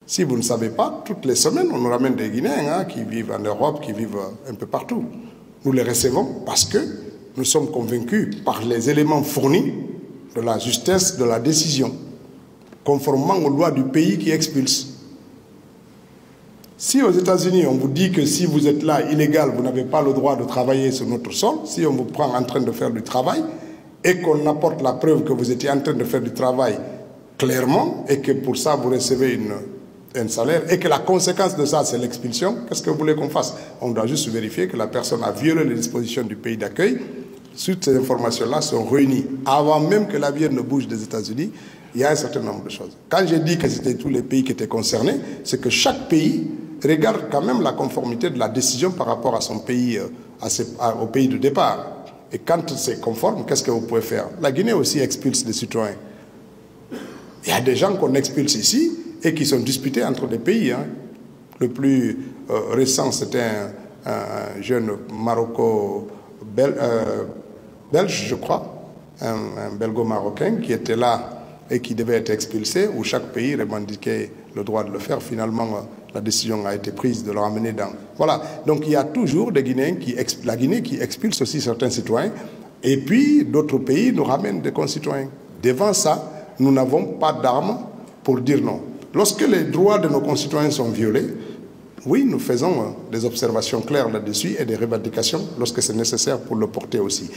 Si vous ne savez pas, toutes les semaines, on nous ramène des Guinéens qui vivent en Europe, qui vivent un peu partout. Nous les recevons parce que nous sommes convaincus par les éléments fournis de la justesse de la décision, conformément aux lois du pays qui expulse. Si aux États-Unis, on vous dit que si vous êtes là illégal, vous n'avez pas le droit de travailler sur notre sol, si on vous prend en train de faire du travail et qu'on apporte la preuve que vous étiez en train de faire du travail clairement et que pour ça vous recevez un salaire et que la conséquence de ça c'est l'expulsion, qu'est-ce que vous voulez qu'on fasse? On doit juste vérifier que la personne a violé les dispositions du pays d'accueil. Toutes ces informations-là sont réunies avant même que l'avion ne bouge des États-Unis. Il y a un certain nombre de choses. Quand j'ai dit que c'était tous les pays qui étaient concernés, c'est que chaque pays regarde quand même la conformité de la décision par rapport à son pays, au pays de départ. Et quand c'est conforme, qu'est-ce que vous pouvez faire? La Guinée aussi expulse des citoyens. Il y a des gens qu'on expulse ici et qui sont disputés entre des pays. Le plus récent, c'était un jeune Maroco-belge, je crois, un belgo-marocain qui était là et qui devait être expulsé, où chaque pays revendiquait le droit de le faire. Finalement, la décision a été prise de le ramener dans... Voilà. Donc il y a toujours des Guinéens la Guinée qui expulse aussi certains citoyens, et puis d'autres pays nous ramènent des concitoyens. Devant ça, nous n'avons pas d'armes pour dire non. Lorsque les droits de nos concitoyens sont violés, oui, nous faisons des observations claires là-dessus et des revendications lorsque c'est nécessaire pour le porter aussi.